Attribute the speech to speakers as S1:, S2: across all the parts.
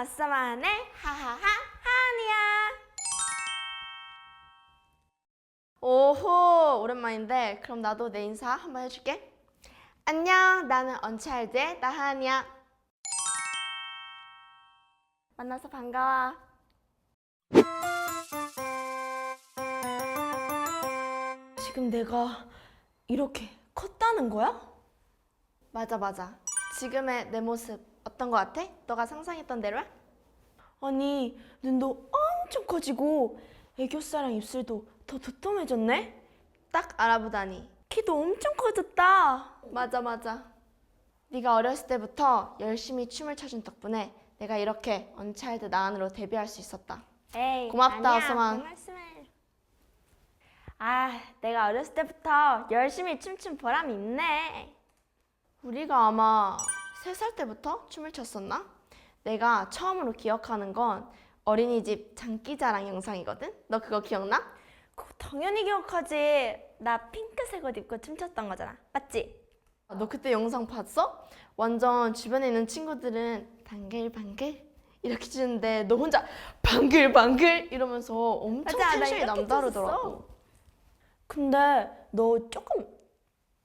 S1: 아싸만의 하하하 하니야. 오호, 오랜만인데 그럼 나도 내 인사 한번 해줄게. 안녕, 나는 언차일드의 나하니야. 만나서 반가워. 지금 내가 이렇게 컸다는 거야? 맞아. 지금의 내 모습 어떤 거 같아? 너가 상상했던 대로야? 아니, 눈도 엄청 커지고 애교살랑 입술도 더 도톰해졌네? 딱 알아보다니 키도 엄청 커졌다. 맞아. 네가 어렸을 때부터 열심히 춤을 춰준 덕분에 내가 이렇게 언차일드 나은으로 데뷔할 수 있었다. 에이, 고맙다, 아니야, 어서만. 그 말씀을. 내가 어렸을 때부터 열심히 춤춘 보람이 있네. 우리가 아마 3살 때부터 춤을 췄었나? 내가 처음으로 기억하는 건 어린이집 장기자랑 영상이거든? 너 그거 기억나? 그거 당연히 기억하지. 나 핑크색 옷 입고 춤췄던 거잖아. 맞지? 너 그때 영상 봤어? 완전 주변에 있는 친구들은 방글방글 이렇게 추는데 너 혼자 방글방글 이러면서 엄청
S2: 맞아,
S1: 텐션이 남다르더라고. 근데 너 조금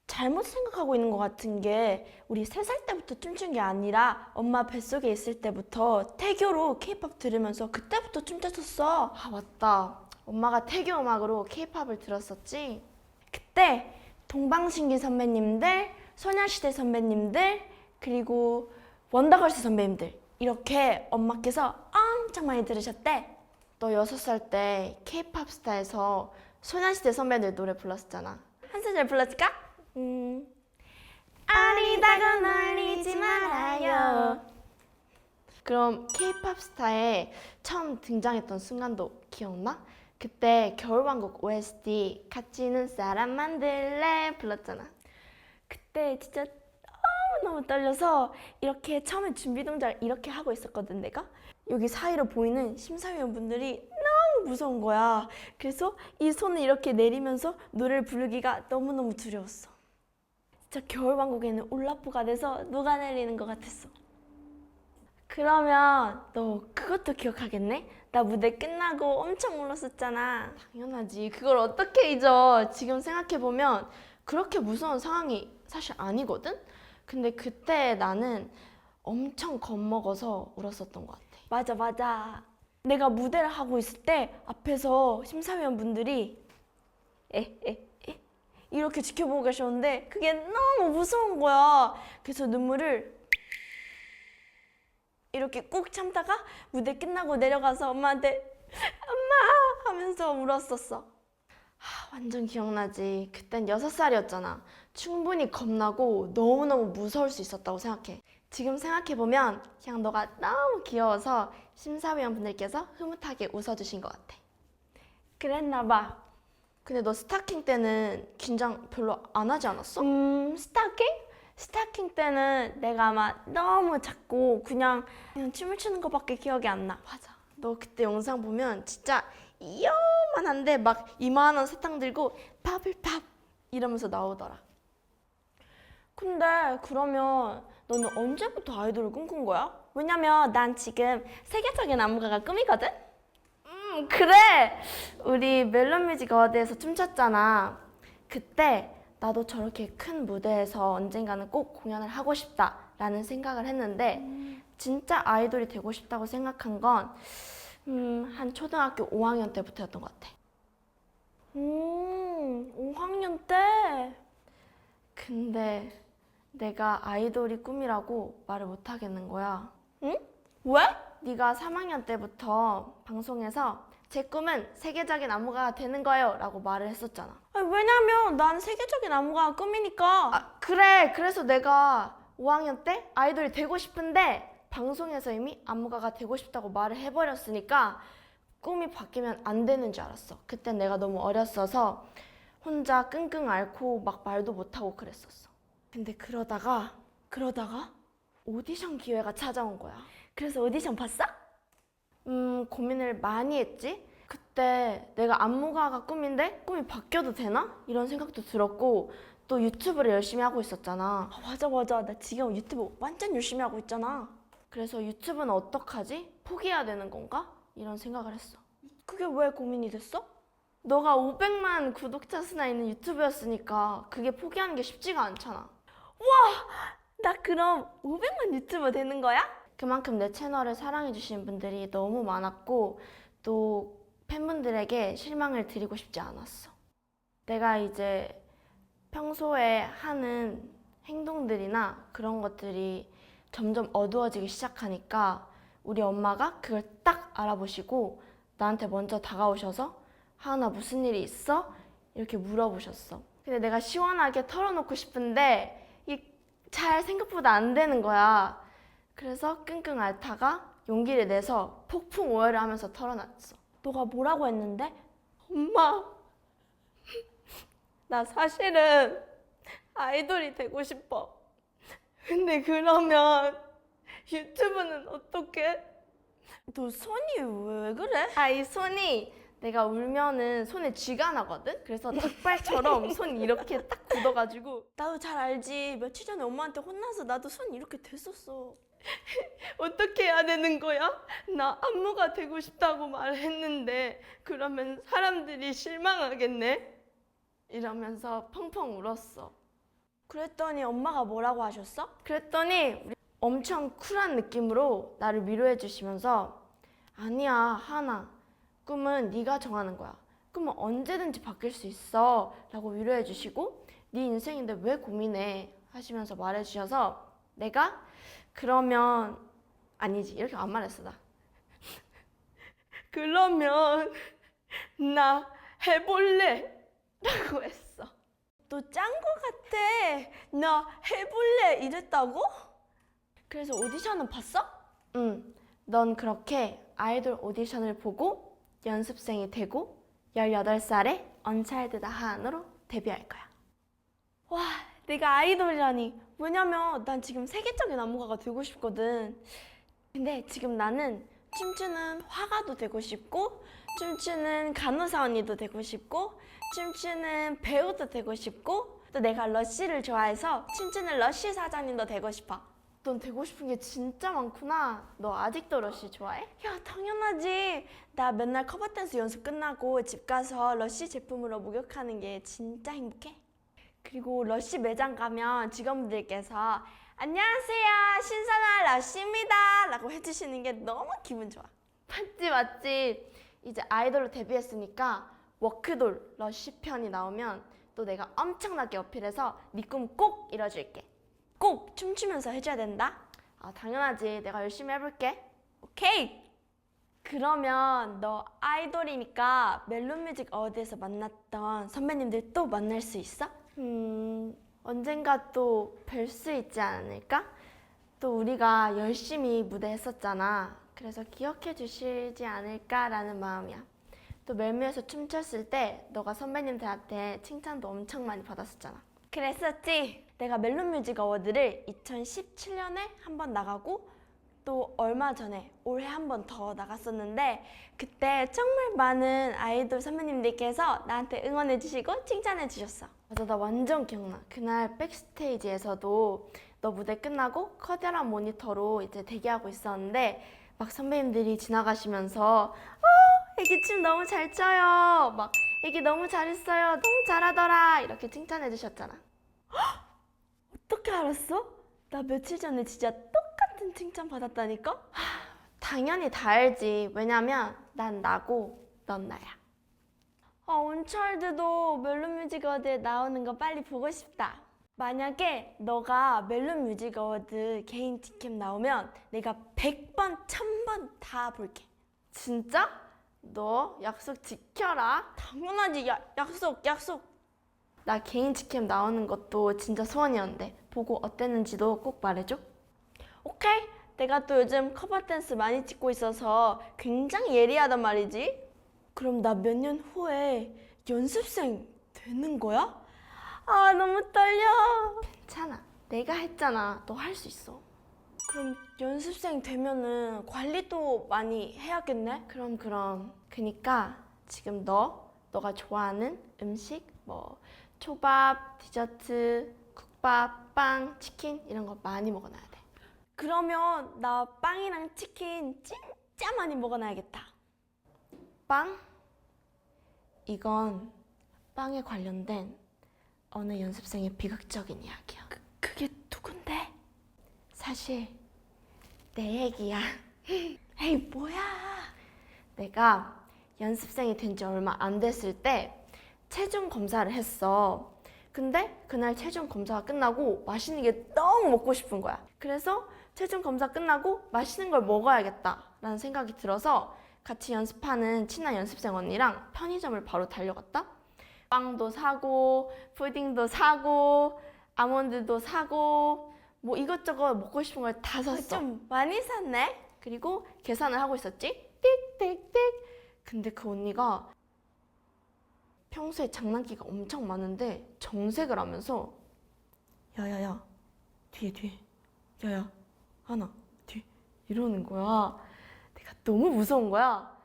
S1: 잘못 생각하고 있는 것 같은 게 우리 3살 때부터 춤춘 게 아니라 엄마 뱃속에 있을 때부터 태교로 케이팝 들으면서 그때부터 춤췄었어. 아, 맞다. 엄마가 태교 음악으로 케이팝을 들었었지. 그때 동방신기 선배님들, 소녀시대 선배님들, 그리고 원더걸스 선배님들 이렇게 엄마께서 엄청 많이 들으셨대. 너 6살 때 케이팝 스타에서 소녀시대 선배들 노래 불렀었잖아. 한 소절 불러줄까? 아리다고 놀리지 말아요. 그럼 케이팝 스타에 처음 등장했던 순간도 기억나? 그때 겨울왕국 OST 같이 있는 사람 만들래 불렀잖아. 그때 진짜 너무 떨려서 이렇게 처음에 준비 동작을 이렇게 하고 있었거든 내가. 여기 사이로 보이는 심사위원분들이 너무 무서운 거야. 그래서 이 손을 이렇게 내리면서 노래를 부르기가 너무너무 두려웠어. 진짜 겨울왕국에는 올라프가 돼서 녹아내리는 것 같았어. 그러면 너 그것도 기억하겠네? 나 무대 끝나고 엄청 울었었잖아. 당연하지. 그걸 어떻게 잊어. 지금 생각해보면 그렇게 무서운 상황이 사실 아니거든? 근데 그때 나는 엄청 겁먹어서 울었었던 것 같아. 맞아. 내가 무대를 하고 있을 때 앞에서 심사위원분들이 이렇게 지켜보고 계셨는데 그게 너무 무서운 거야. 그래서 눈물을 이렇게 꾹 참다가 무대 끝나고 내려가서 엄마한테 엄마 하면서 울었었어. 완전 기억나지. 그땐 6살이었잖아. 충분히 겁나고 너무너무 무서울 수 있었다고 생각해. 지금 생각해보면 그냥 너가 너무 귀여워서 심사위원분들께서 흐뭇하게 웃어주신 것 같아. 그랬나 봐. 근데 너 스타킹 때는 긴장 별로 안 하지 않았어? 스타킹? 스타킹 때는 내가 아마 너무 작고 그냥 춤을 추는 것밖에 기억이 안 나. 맞아. 너 그때 영상 보면 진짜 이만한데 막 이만한 사탕 들고 바블팝 이러면서 나오더라. 근데 그러면 너는 언제부터 아이돌을 꿈꾼 거야? 왜냐면 난 지금 세계적인 안무가가 꿈이거든? 그래! 우리 멜론뮤직 어워드에서 춤췄잖아. 그때 나도 저렇게 큰 무대에서 언젠가는 꼭 공연을 하고 싶다라는 생각을 했는데 진짜 아이돌이 되고 싶다고 생각한 건 한 초등학교 5학년 때부터였던 것 같아. 5학년 때? 근데 내가 아이돌이 꿈이라고 말을 못 하겠는 거야. 응? 왜? 네가 3학년 때부터 방송에서 제 꿈은 세계적인 안무가가 되는 거예요 라고 말을 했었잖아. 왜냐면 난 세계적인 안무가가 꿈이니까. 그래. 그래서 내가 5학년 때 아이돌이 되고 싶은데 방송에서 이미 안무가가 되고 싶다고 말을 해버렸으니까 꿈이 바뀌면 안 되는 줄 알았어. 그땐 내가 너무 어렸어서 혼자 끙끙 앓고 막 말도 못하고 그랬었어. 근데 그러다가 오디션 기회가 찾아온 거야. 그래서 오디션 봤어? 고민을 많이 했지. 그때 내가 안무가가 꿈인데 꿈이 바뀌어도 되나? 이런 생각도 들었고 또 유튜브를 열심히 하고 있었잖아. 맞아. 나 지금 유튜브 완전 열심히 하고 있잖아. 그래서 유튜브는 어떡하지? 포기해야 되는 건가? 이런 생각을 했어. 그게 왜 고민이 됐어? 너가 500만 구독자 수나 있는 유튜브였으니까 그게 포기하는 게 쉽지가 않잖아. 나 그럼 500만 유튜버 되는 거야? 그만큼 내 채널을 사랑해주시는 분들이 너무 많았고 또 팬분들에게 실망을 드리고 싶지 않았어. 내가 이제 평소에 하는 행동들이나 그런 것들이 점점 어두워지기 시작하니까 우리 엄마가 그걸 딱 알아보시고 나한테 먼저 다가오셔서 하은아 무슨 일이 있어? 이렇게 물어보셨어. 근데 내가 시원하게 털어놓고 싶은데 잘 생각보다 안 되는 거야. 그래서 끙끙 앓다가 용기를 내서 폭풍 오열을 하면서 털어놨어. 너가 뭐라고 했는데? 엄마, 나 사실은 아이돌이 되고 싶어. 근데 그러면 유튜브는 어떡해? 너 손이 왜 그래? 이 손이 내가 울면은 손에 쥐가 나거든? 그래서 닭발처럼 손이 이렇게 딱 굳어가지고 나도 잘 알지. 며칠 전에 엄마한테 혼나서 나도 손이 이렇게 됐었어. 어떻게 해야 되는 거야? 나 안무가 되고 싶다고 말했는데 그러면 사람들이 실망하겠네? 이러면서 펑펑 울었어. 그랬더니 엄마가 뭐라고 하셨어? 그랬더니 엄청 쿨한 느낌으로 나를 위로해 주시면서 아니야 하나 꿈은 네가 정하는 거야. 꿈은 언제든지 바뀔 수 있어 라고 위로해 주시고 네 인생인데 왜 고민해 하시면서 말해 주셔서 내가 그러면 아니지 이렇게 안 말했어 나. 그러면 나 해볼래 라고 했어. 너 짠 거 같아. 나 해볼래 이랬다고? 그래서 오디션은 봤어? 응. 넌 그렇게 아이돌 오디션을 보고 연습생이 되고 18살에 언차일드 다 하은으로 데뷔할 거야. 와, 내가 아이돌이라니. 왜냐면 난 지금 세계적인 안무가가 되고 싶거든. 근데 지금 나는 춤추는 화가도 되고 싶고 춤추는 간호사 언니도 되고 싶고 춤추는 배우도 되고 싶고 또 내가 러쉬를 좋아해서 춤추는 러쉬 사장님도 되고 싶어. 넌 되고 싶은 게 진짜 많구나. 너 아직도 러쉬 좋아해? 야, 당연하지. 나 맨날 커버 댄스 연습 끝나고 집 가서 러쉬 제품으로 목욕하는 게 진짜 행복해. 그리고 러쉬 매장 가면 직원분들께서 안녕하세요, 신선한 러쉬입니다 라고 해주시는 게 너무 기분 좋아. 맞지. 이제 아이돌로 데뷔했으니까 워크돌 러쉬 편이 나오면 또 내가 엄청나게 어필해서 네 꿈 꼭 이뤄줄게. 꼭 춤추면서 해줘야 된다. 당연하지. 내가 열심히 해볼게. 오케이. 그러면 너 아이돌이니까 멜론뮤직 어워드에서 만났던 선배님들 또 만날 수 있어? 언젠가 또 뵐 수 있지 않을까? 또 우리가 열심히 무대 했었잖아. 그래서 기억해 주시지 않을까라는 마음이야. 또 멜뮤에서 춤췄을 때 너가 선배님들한테 칭찬도 엄청 많이 받았었잖아. 그랬었지. 내가 멜론뮤직 어워드를 2017년에 한 번 나가고 또 얼마 전에 올해 한 번 더 나갔었는데 그때 정말 많은 아이돌 선배님들께서 나한테 응원해 주시고 칭찬해 주셨어. 맞아, 나 완전 기억나. 그날 백스테이지에서도 너 무대 끝나고 커다란 모니터로 이제 대기하고 있었는데 막 선배님들이 지나가시면서 애기 춤 너무 잘 춰요. 막 애기 너무 잘했어요. 너무 잘하더라. 이렇게 칭찬해 주셨잖아. 어떻게 알았어? 나 며칠 전에 진짜 똑같은 칭찬 받았다니까? 당연히 다 알지. 왜냐면 난 나고 넌 나야. 언차일드도 멜론뮤직 어워드에 나오는 거 빨리 보고 싶다. 만약에 너가 멜론뮤직 어워드 개인 티켓 나오면 내가 100번, 1000번 다 볼게. 진짜? 너 약속 지켜라. 당연하지. 약속. 나 개인 직캠 나오는 것도 진짜 소원이었는데 보고 어땠는지도 꼭 말해줘. 오케이. 내가 또 요즘 커버 댄스 많이 찍고 있어서 굉장히 예리하단 말이지. 그럼 나 몇 년 후에 연습생 되는 거야? 너무 떨려. 괜찮아. 내가 했잖아. 너 할 수 있어. 그럼 연습생 되면은 관리도 많이 해야겠네? 그럼. 그니까 지금 너가 좋아하는 음식, 뭐 초밥, 디저트, 국밥, 빵, 치킨 이런 거 많이 먹어놔야 돼. 그러면 나 빵이랑 치킨 진짜 많이 먹어놔야겠다. 빵? 이건 빵에 관련된 어느 연습생의 비극적인 이야기야. 그게 누군데? 사실 내 얘기야. 에이 뭐야. 내가 연습생이 된 지 얼마 안 됐을 때 체중 검사를 했어. 근데 그날 체중 검사가 끝나고 맛있는 게 너무 먹고 싶은 거야. 그래서 체중 검사 끝나고 맛있는 걸 먹어야겠다라는 생각이 들어서 같이 연습하는 친한 연습생 언니랑 편의점을 바로 달려갔다. 빵도 사고, 푸딩도 사고, 아몬드도 사고, 뭐 이것저것 먹고 싶은 걸 다 샀어. 좀 많이 샀네? 그리고 계산을 하고 있었지? 띡띡띡. 근데 그 언니가 평소에 장난기가 엄청 많은데 정색을 하면서 야야야 뒤에 야야 하나 뒤 이러는 거야. 내가 너무 무서운 거야.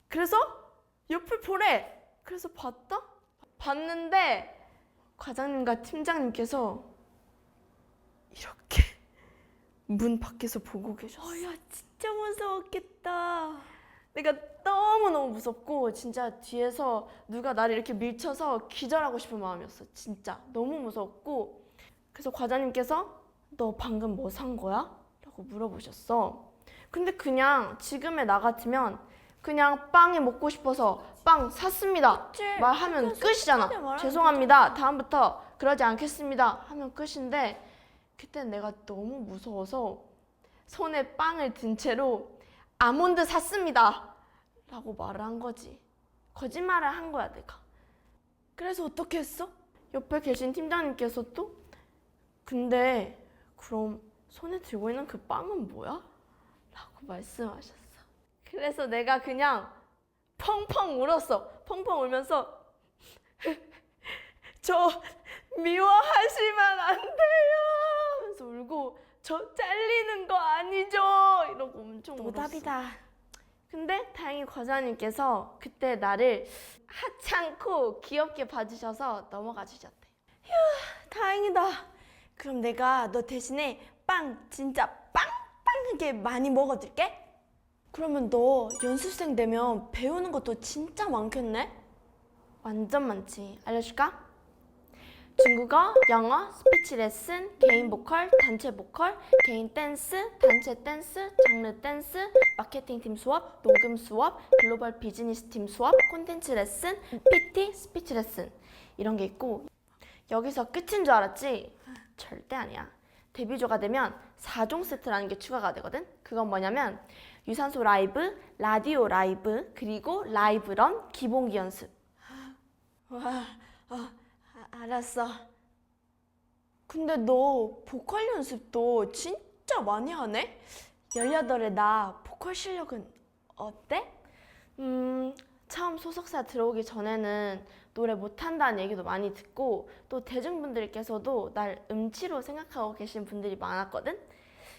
S1: 그래서 옆을 보래. 그래서 봤는데 과장님과 팀장님께서 이렇게 문 밖에서 보고 계셨어. 야 진짜 무서웠겠다. 내가 너무너무 무섭고 진짜 뒤에서 누가 나를 이렇게 밀쳐서 기절하고 싶은 마음이었어. 진짜 너무 무서웠고. 그래서 과장님께서 너 방금 뭐 산 거야? 라고 물어보셨어. 근데 그냥 지금의 나 같으면 그냥 빵이 먹고 싶어서 빵 샀습니다 말하면 끝이잖아. 죄송합니다 다음부터 그러지 않겠습니다 하면 끝인데, 그땐 내가 너무 무서워서 손에 빵을 든 채로 아몬드 샀습니다 라고 말을 한 거지. 거짓말을 한 거야 내가. 그래서 어떻게 했어? 옆에 계신 팀장님께서 또 근데 그럼 손에 들고 있는 그 빵은 뭐야? 라고 말씀하셨어. 그래서 내가 그냥 펑펑 울었어. 펑펑 울면서 저 미워하시면 안 돼요 하면서 울고, 저 잘리는 거 아니죠? 이러고 엄청 노답이다. 울었어. 근데 다행히 과장님께서 그때 나를 하찮고 귀엽게 봐주셔서 넘어가 주셨대. 휴, 다행이다. 그럼 내가 너 대신에 빵 진짜 빵빵하게 많이 먹어줄게. 그러면 너 연습생 되면 배우는 것도 진짜 많겠네? 완전 많지. 알려줄까? 중국어, 영어, 스피치 레슨, 개인 보컬, 단체 보컬, 개인 댄스, 단체 댄스, 장르 댄스, 마케팅 팀 수업, 녹음 수업, 글로벌 비즈니스 팀 수업, 콘텐츠 레슨, PT, 스피치 레슨 이런 게 있고, 여기서 끝인 줄 알았지? 절대 아니야. 데뷔조가 되면 4종 세트라는 게 추가가 되거든? 그건 뭐냐면 유산소 라이브, 라디오 라이브, 그리고 라이브런, 기본기 연습. 와, 알았어. 근데 너 보컬 연습도 진짜 많이 하네? 18에 나 보컬 실력은 어때? 처음 소속사 들어오기 전에는 노래 못한다는 얘기도 많이 듣고 또 대중분들께서도 날 음치로 생각하고 계신 분들이 많았거든?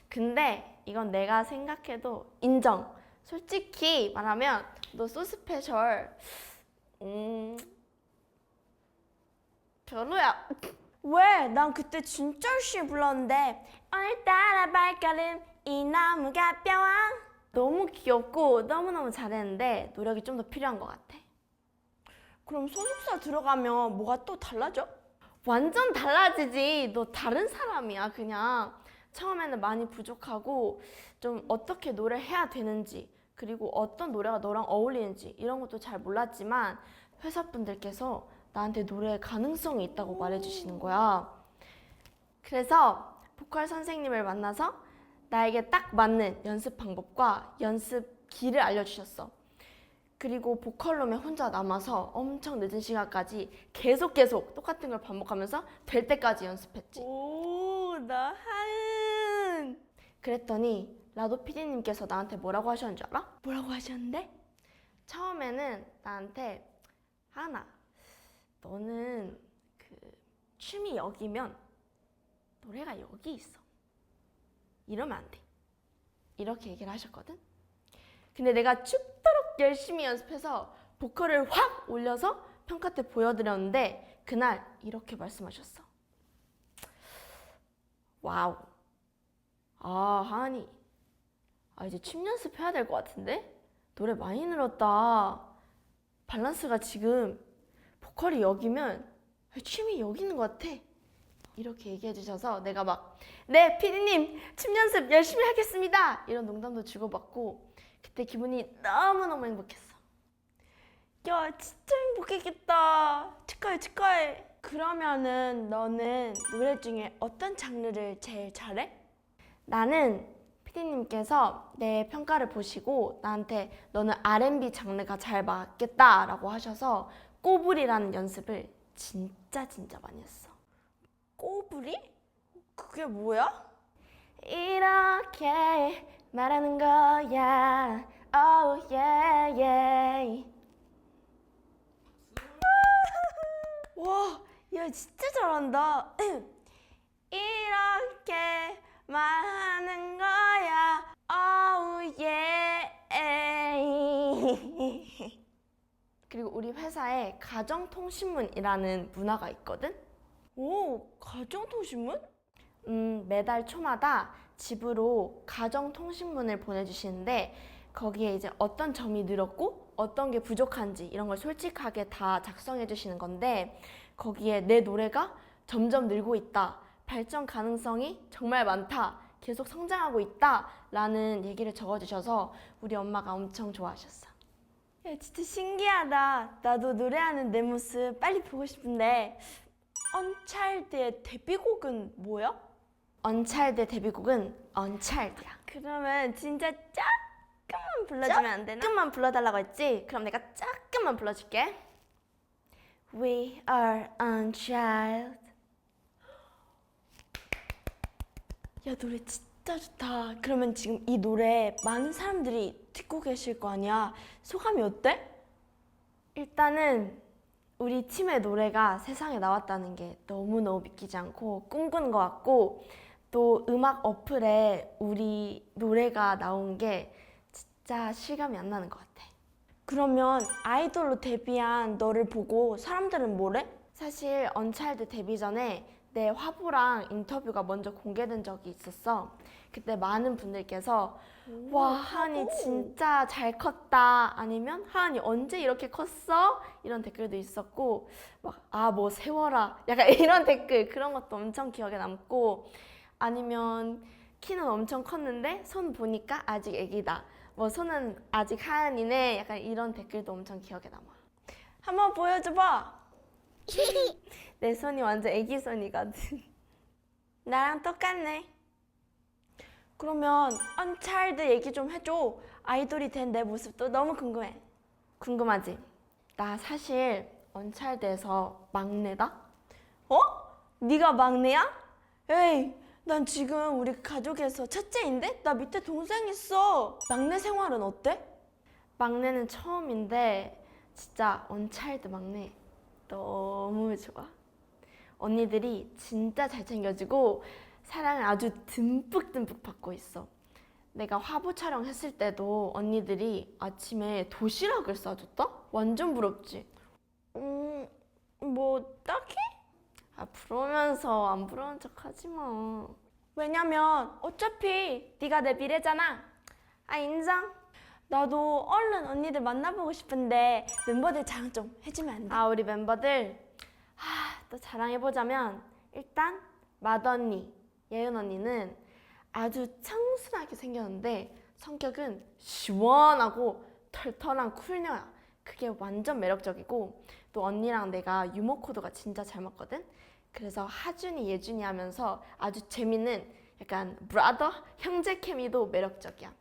S1: 근데 이건 내가 생각해도 인정. 솔직히 말하면 너 So Special 별로야. 왜? 난 그때 진짜 열심히 불렀는데 오늘따라 발걸음 이 너무 가벼워. 너무 귀엽고 너무너무 잘했는데 노력이 좀 더 필요한 것 같아. 그럼 소속사 들어가면 뭐가 또 달라져? 완전 달라지지. 너 다른 사람이야 그냥. 처음에는 많이 부족하고 좀 어떻게 노래해야 되는지, 그리고 어떤 노래가 너랑 어울리는지 이런 것도 잘 몰랐지만 회사분들께서 나한테 노래에 가능성이 있다고 말해주시는 거야. 그래서 보컬 선생님을 만나서 나에게 딱 맞는 연습 방법과 연습기를 알려주셨어. 그리고 보컬룸에 혼자 남아서 엄청 늦은 시간까지 계속 똑같은 걸 반복하면서 될 때까지 연습했지. 오, 나 하은. 그랬더니 라도 PD님께서 나한테 뭐라고 하셨는 줄 알아? 뭐라고 하셨는데? 처음에는 나한테 하나, 너는 그 춤이 여기면 노래가 여기 있어. 이러면 안 돼. 이렇게 얘기를 하셨거든? 근데 내가 죽도록 열심히 연습해서 보컬을 확 올려서 평가 때 보여드렸는데 그날 이렇게 말씀하셨어. 와우, 아, 하은이. 이제 춤 연습해야 될 것 같은데? 노래 많이 늘었다. 밸런스가 지금 보컬이 여기면 춤이 여기 있는 것 같아. 이렇게 얘기해 주셔서 내가 막 네, 피디님 춤 연습 열심히 하겠습니다. 이런 농담도 주고받고 그때 기분이 너무너무 행복했어. 야, 진짜 행복했겠다. 축하해, 축하해. 그러면은 너는 노래 중에 어떤 장르를 제일 잘해? 나는 피디님께서 내 평가를 보시고 나한테 너는 R&B 장르가 잘 맞겠다라고 하셔서 꼬부리라는 연습을 진짜 많이 했어. 꼬부리? 그게 뭐야? 이렇게 말하는 거야. Oh yeah yeah. 와, 야 진짜 잘한다. 이렇게 말하는 거야. Oh yeah. 그리고 우리 회사에 가정통신문이라는 문화가 있거든. 오, 가정통신문? 매달 초마다 집으로 가정통신문을 보내주시는데 거기에 이제 어떤 점이 늘었고 어떤 게 부족한지 이런 걸 솔직하게 다 작성해 주시는 건데 거기에 내 노래가 점점 늘고 있다. 발전 가능성이 정말 많다. 계속 성장하고 있다. 라는 얘기를 적어주셔서 우리 엄마가 엄청 좋아하셨어. 야, 진짜 신기하다. 나도 노래하는 내 모습 빨리 보고 싶은데 언차일드의 데뷔곡은 뭐야? 언차일드의 데뷔곡은 언차일드야. 그러면 진짜 조금만 불러주면 안 되나? 조금만 불러달라고 했지? 그럼 내가 조금만 불러줄게. We are unchild. 야, 노래 진짜 좋다. 그러면 지금 이 노래 많은 사람들이 듣고 계실 거 아니야. 소감이 어때? 일단은 우리 팀의 노래가 세상에 나왔다는 게 너무너무 믿기지 않고 꿈꾸는 것 같고 또 음악 어플에 우리 노래가 나온 게 진짜 실감이 안 나는 것 같아. 그러면 아이돌로 데뷔한 너를 보고 사람들은 뭐래? 사실 언차일드 데뷔 전에 내 화보랑 인터뷰가 먼저 공개된 적이 있었어. 그때 많은 분들께서 와, 하은이 진짜 잘 컸다. 아니면 하은이 언제 이렇게 컸어? 이런 댓글도 있었고 막 뭐 세워라. 약간 이런 댓글 그런 것도 엄청 기억에 남고 아니면 키는 엄청 컸는데 손 보니까 아직 애기다. 뭐 손은 아직 하은이네. 약간 이런 댓글도 엄청 기억에 남아. 한번 보여줘봐. 내 손이 완전 애기 손이거든. 나랑 똑같네. 그러면 언차일드 얘기 좀 해줘. 아이돌이 된 내 모습도 너무 궁금해. 궁금하지? 나 사실 언차일드에서 막내다? 어? 네가 막내야? 에이, 난 지금 우리 가족에서 첫째인데? 나 밑에 동생 있어. 막내 생활은 어때? 막내는 처음인데 진짜 언차일드 막내 너무 좋아. 언니들이 진짜 잘 챙겨주고 사랑을 아주 듬뿍듬뿍 받고 있어. 내가 화보 촬영했을 때도 언니들이 아침에 도시락을 싸줬다? 완전 부럽지? 뭐 딱히? 부러우면서 안 부러운 척 하지 마. 왜냐면 어차피 네가 내 미래잖아. 인정. 나도 얼른 언니들 만나보고 싶은데 멤버들 자랑 좀 해주면 안 돼? 우리 멤버들 또 자랑해보자면 일단 맏언니, 예은 언니는 아주 청순하게 생겼는데 성격은 시원하고 털털한 쿨녀야. 그게 완전 매력적이고 또 언니랑 내가 유머 코드가 진짜 잘 맞거든. 그래서 하준이, 예준이 하면서 아주 재밌는 약간 브라더, 형제 케미도 매력적이야.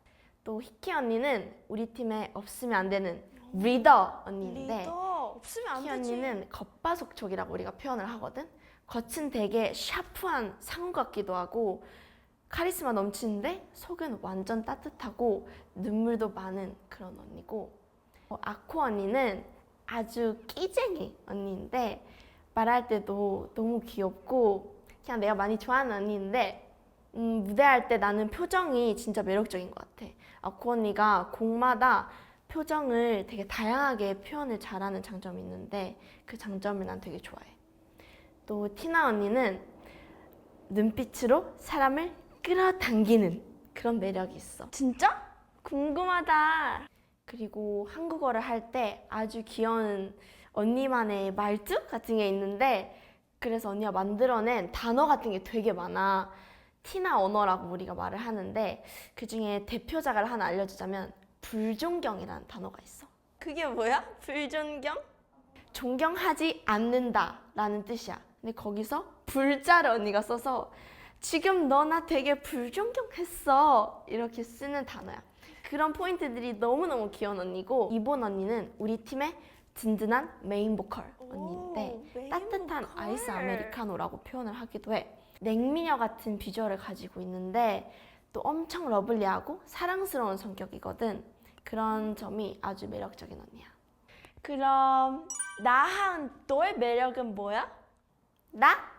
S1: 또 희키 언니는 우리 팀에 없으면 안 되는 리더 언니인데 리더 없으면 안 희키 되지. 언니는 겉바속촉이라고 우리가 표현을 하거든. 겉은 되게 샤프한 상우 같기도 하고 카리스마 넘치는데 속은 완전 따뜻하고 눈물도 많은 그런 언니고 아코 언니는 아주 끼쟁이 언니인데 말할 때도 너무 귀엽고 그냥 내가 많이 좋아하는 언니인데 무대할 때 나는 표정이 진짜 매력적인 것 같아. 아코 언니가 곡마다 표정을 되게 다양하게 표현을 잘하는 장점이 있는데 그 장점을 난 되게 좋아해. 또 티나 언니는 눈빛으로 사람을 끌어당기는 그런 매력이 있어. 진짜? 궁금하다. 그리고 한국어를 할 때 아주 귀여운 언니만의 말투 같은 게 있는데 그래서 언니가 만들어낸 단어 같은 게 되게 많아. 티나 언어라고 우리가 말을 하는데 그 중에 대표작을 하나 알려주자면 불존경이라는 단어가 있어. 그게 뭐야? 불존경? 존경하지 않는다 라는 뜻이야. 근데 거기서 불자를 언니가 써서 지금 너 나 되게 불존경했어 이렇게 쓰는 단어야. 그런 포인트들이 너무너무 귀여운 언니고 이번 언니는 우리 팀의 든든한 메인 보컬 언니인데 따뜻한 아이스 아메리카노라고 표현을 하기도 해. 냉미녀 같은 비주얼을 가지고 있는데 또 엄청 러블리하고 사랑스러운 성격이거든. 그런 점이 아주 매력적인 언니야. 그럼 나한 너의 매력은 뭐야? 나?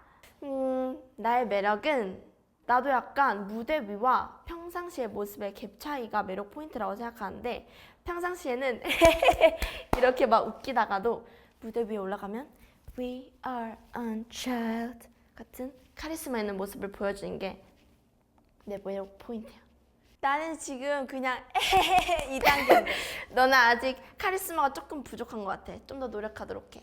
S1: 나의 매력은 나도 약간 무대 위와 평상시의 모습의 갭 차이가 매력 포인트라고 생각하는데 평상시에는 이렇게 막 웃기다가도 무대 위에 올라가면 We are unchild 같은 카리스마 있는 모습을 보여주는 게 내 매력 포인트야. 나는 지금 그냥 이 단계인데 너는 아직 카리스마가 조금 부족한 것 같아. 좀 더 노력하도록 해.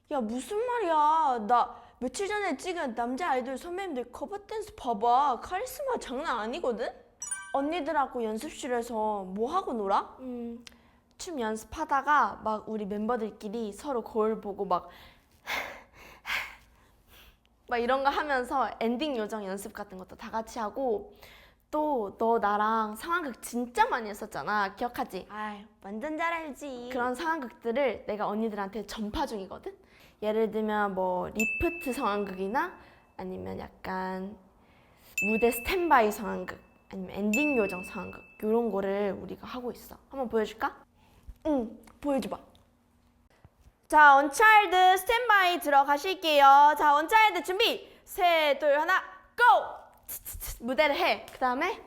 S1: 야 무슨 말이야. 나 며칠 전에 찍은 남자 아이돌 선배님들 커버 댄스 봐봐. 카리스마 장난 아니거든? 언니들하고 연습실에서 뭐 하고 놀아? 춤 연습하다가 막 우리 멤버들끼리 서로 거울 보고 막 이런 거 하면서 엔딩 요정 연습 같은 것도 다 같이 하고 또 너 나랑 상황극 진짜 많이 했었잖아. 기억하지? 아, 완전 잘 알지. 그런 상황극들을 내가 언니들한테 전파 중이거든? 예를 들면 뭐 리프트 상황극이나 아니면 약간 무대 스탠바이 상황극 아니면 엔딩 요정 상황극 이런 거를 우리가 하고 있어. 한번 보여줄까? 응, 보여줘봐. 자, 언차일드 스탠바이 들어가실게요. 자, 언차일드 준비. 셋, 둘, 하나, 고! 무대를 해. 그 다음에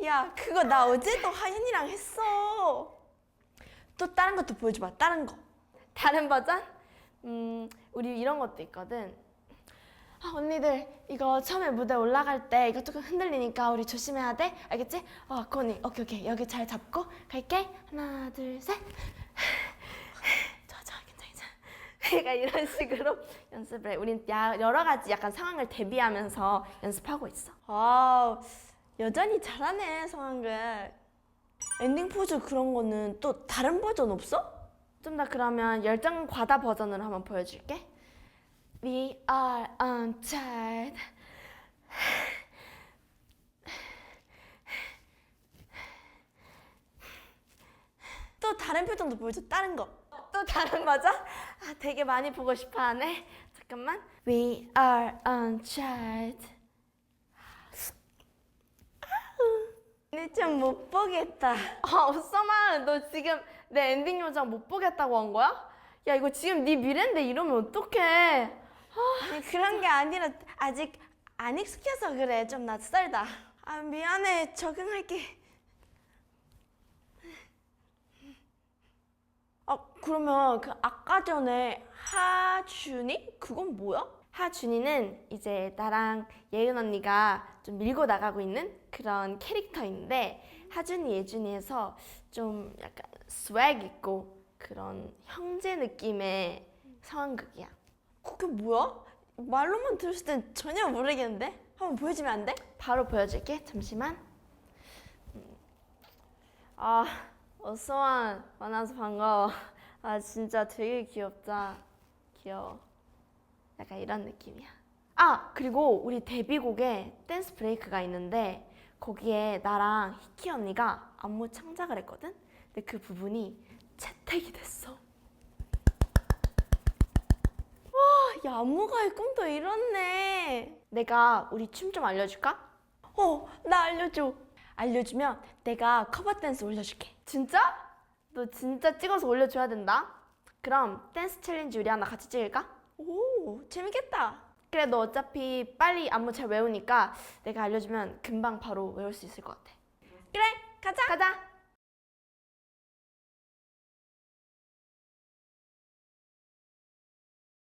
S1: 야, 그거 나 어제도 하윤이랑 했어. 또 다른 것도 보여줘봐. 다른 거. 다른 버전? 우리 이런 것도 있거든. 아, 언니들 이거 처음에 무대 올라갈 때 이거 조금 흔들리니까 우리 조심해야 돼. 알겠지? 코니. 오케이. 여기 잘 잡고 갈게. 하나, 둘, 셋. 좋아, 괜찮아. 그러니까 이런 식으로 연습을 해. 우린 여러 가지 약간 상황을 대비하면서 연습하고 있어. 아, 여전히 잘하네, 상황을. 엔딩 포즈 그런 거는 또 다른 버전 없어? 좀 더 그러면 열정 과다 버전으로 한번 보여줄게. We are untied. 또 다른 표정도 보여줘. 다른 거. 또 다른 버전? 아, 되게 많이 보고 싶어하네. 잠깐만. We are untied. 근데 좀 못 보겠다. 어썸아, 너 지금 내 엔딩 요정 못 보겠다고 한 거야? 야, 이거 지금 네 미래인데 이러면 어떡해? 아니, 그런 게 아니라 아직 안 익숙해서 그래. 좀 낯설다. 아, 미안해. 적응할게. 그러면 그 아까 전에 하준이? 그건 뭐야? 하준이는 이제 나랑 예은 언니가 좀 밀고 나가고 있는 그런 캐릭터인데 하준이 예준이에서 좀 약간 스웩 있고 그런 형제 느낌의 상황극이야. 그게 뭐야? 말로만 들었을 땐 전혀 모르겠는데? 한번 보여주면 안 돼? 바로 보여줄게. 잠시만. 어서와. 만나서 반가워. 진짜 되게 귀엽다. 귀여워. 약간 이런 느낌이야. 그리고 우리 데뷔곡에 댄스 브레이크가 있는데 거기에 나랑 희키 언니가 안무 창작을 했거든? 근데 그 부분이 채택이 됐어. 야, 안무가의 꿈도 이렇네. 내가 우리 춤 좀 알려줄까? 나 알려줘. 알려주면 내가 커버 댄스 올려줄게. 진짜? 너 진짜 찍어서 올려줘야 된다. 그럼 댄스 챌린지 우리 하나 같이 찍을까? 오, 재밌겠다. 그래, 너 어차피 빨리 안무 잘 외우니까 내가 알려주면 금방 바로 외울 수 있을 것 같아. 그래, 가자.